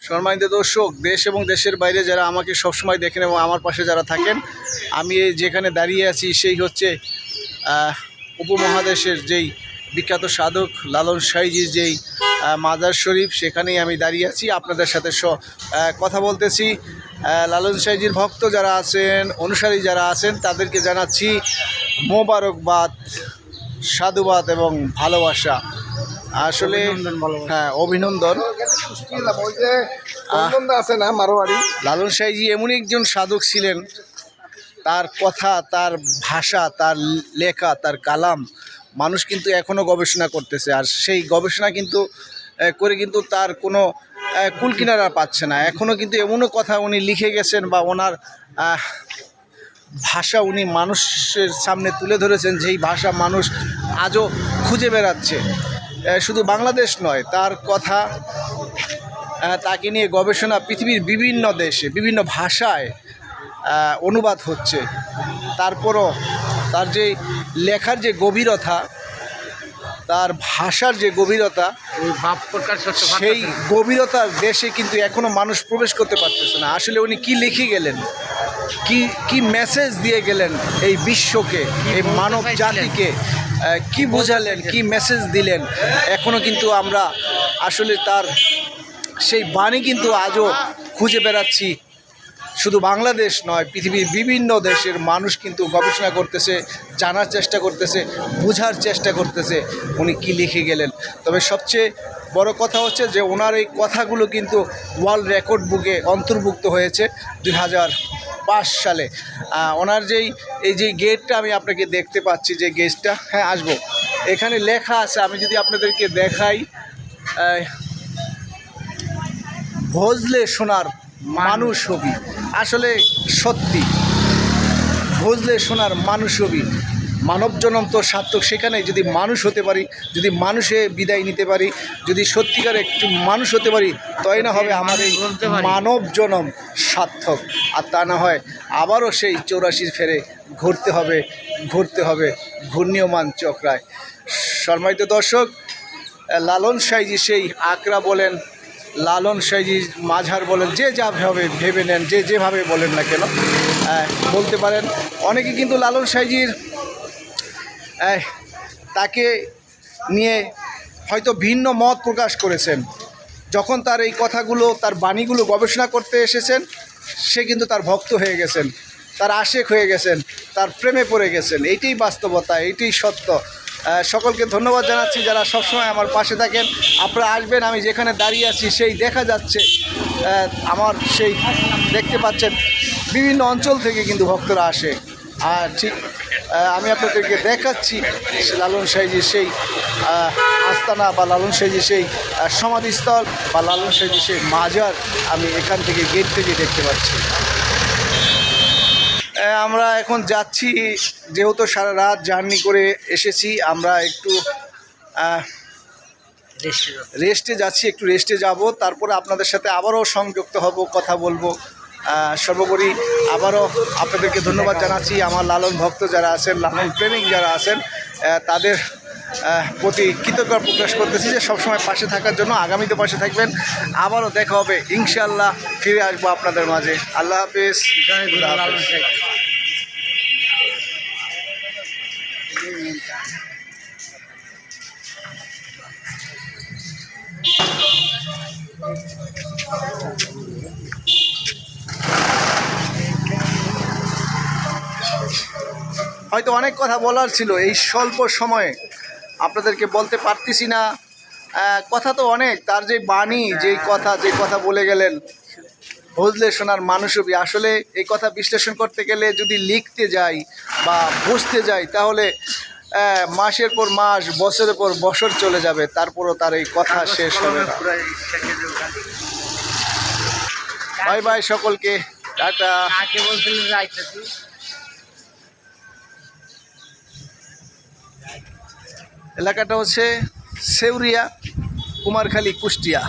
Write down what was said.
সম্মানিত দর্শক, দেশ এবং দেশের বাইরে যারা আমাকে সবসময় দেখেন এবং আমার পাশে যারা থাকেন, আমি এই যেখানে দাঁড়িয়ে আছি সেই হচ্ছে উপমহাদেশের যেই বিখ্যাত সাধক লালন সাঁইজির যেই মাজার শরীফ, সেখানেই আমি দাঁড়িয়ে আছি। আপনাদের সাথে কথা বলতেছি। লালন সাঁইজির ভক্ত যারা আছেন, অনুসারী যারা আছেন, তাদেরকে জানাচ্ছি মোবারকবাদ, সাধুবাদ এবং ভালোবাসা। আসলে হ্যাঁ, অভিনন্দন। লালন সাঁইজি এমন একজন সাধক ছিলেন, তার কথা, তার ভাষা, তার লেখা, তার কালাম মানুষ কিন্তু এখনও গবেষণা করতেছে। আর সেই গবেষণা কিন্তু করে কিন্তু তার কোনো কুলকিনারা পাচ্ছে না। এখনও কিন্তু এমনও কথা উনি লিখে গেছেন বা ওনার ভাষা উনি মানুষের সামনে তুলে ধরেছেন, যেই ভাষা মানুষ আজও খুঁজে বেড়াচ্ছে। শুধু বাংলাদেশ নয়, তার কথা, তাকে নিয়ে গবেষণা পৃথিবীর বিভিন্ন দেশে বিভিন্ন ভাষায় অনুবাদ হচ্ছে। তারপরও তার যে লেখার যে গভীরতা, তার ভাষার যে গভীরতা, ভাব প্রকাশ, সেই গভীরতার দেশে কিন্তু এখনও মানুষ প্রবেশ করতে পারতেছে না। আসলে উনি কি লিখে গেলেন, কি মেসেজ দিয়ে গেলেন এই বিশ্বকে, এই মানব জাতিকে, কি বোঝালেন, কি মেসেজ দিলেন, এখনও কিন্তু আমরা আসলে তার সেই বাণী কিন্তু আজও খুঁজে বেড়াচ্ছি। শুধু বাংলাদেশ নয়, পৃথিবীর বিভিন্ন দেশের মানুষ কিন্তু গবেষণা করতেছে, জানার চেষ্টা করতেছে, বোঝার চেষ্টা করতেছে উনি কি লিখে গেলেন। তবে সবচেয়ে বড় কথা হচ্ছে যে ওনার এই কথাগুলো কিন্তু ওয়ার্ল্ড রেকর্ড বুকে অন্তর্ভুক্ত হয়েছে 2005 সালে। ওনার এই যে গেটটা আমি আপনাকে দেখতে পাচ্ছি, যে গেটটা, হ্যাঁ আসবো, এখানে লেখা আছে, আমি যদি আপনাদেরকে দেখাই, ভজলে সোনার মানুষ হবি। আসলে সত্যি, ভজলে সোনার মানুষ হবি। মানব জনম তো সার্থক, সেখানে যদি মানুষ হতে পারি, যদি মানুষে বিদায় নিতে পারি, যদি সত্যিকার একটু মানুষ হতে পারি, তাই না হবে আমার এই মানব জনম সার্থক। আর তা না হয় আবারও সেই 84 ফেরে ঘুরতে হবে ঘূর্ণীয়মান চক্রায়। সম্মানিত দর্শক, লালন সাঁইজি সেই আকরা বলেন, লালন সাঁইজির মাঝার বলেন, যে যাভাবে ভেবে নেন, যেভাবে বলেন না কেন বলতে পারেন। অনেকে কিন্তু লালন সাঁইজির তাকে নিয়ে হয়তো ভিন্ন মত প্রকাশ করেছেন। যখন তার এই কথাগুলো, তার বাণীগুলো গবেষণা করতে এসেছেন, সে কিন্তু তার ভক্ত হয়ে গেছেন, তার আশেক হয়ে গেছেন, তার প্রেমে পড়ে গেছেন। এইটাই বাস্তবতা, এইটাই সত্য। সকলকে ধন্যবাদ জানাচ্ছি যারা সবসময় আমার পাশে থাকেন। আপনারা আসবেন, আমি যেখানে দাঁড়িয়ে আছি সেই দেখা যাচ্ছে, আমার সেই দেখতে পাচ্ছেন বিভিন্ন অঞ্চল থেকে কিন্তু ভক্তরা আসে। আর ঠিক আমি আপনাদেরকে দেখাচ্ছি লালন সাঁইজির সেই আস্তানা বা লালন সাঁইজির সেই সমাধিস্থল বা লালন সাঁইজির সেই মাজার আমি এখান থেকে গেট থেকে দেখতে পাচ্ছি। আমরা এখন যাচ্ছি, যেহেতু সারা রাত জার্নি করে এসেছি, আমরা একটু রেস্টে যাচ্ছি, একটু রেস্টে যাব, তারপরে আপনাদের সাথে আবারও সংযুক্ত হব, কথা বলবো। সর্বোপরি আবারও আপনাদেরকে ধন্যবাদ জানাচ্ছি। আমার লালন ভক্ত যারা আছেন, লালন প্রেমিক যারা আছেন, তাদের প্রতি কৃতজ্ঞতা প্রকাশ করতেছি যে সবসময় পাশে থাকার জন্য। আগামীতে পাশে থাকবেন, আবারও দেখা হবে ইনশাআল্লাহ, ফিরে আসবো আপনাদের মাঝে। আল্লাহ হাফেজ। হয়তো অনেক কথা বলার ছিল, এই স্বল্প সময়ে আপনাদেরকে বলতে পারতেছি না। কথা তো অনেক, তার যে বাণী, যে কথা বলে গেলেন, ভজলে সোনার মানুষ হবি। আসলে এই কথা বিশ্লেষণ করতে গেলে যদি লিখতে যাই বা বুঝতে যাই, তাহলে মাসের পর মাস, বছরের পর বছর চলে যাবে, তারপরও তার এই কথা শেষ হবে না। বাই বাই সকলকে, টাটা। এলাকাটা হচ্ছে সেউরিয়া, কুমারখালী, কুষ্টিয়া।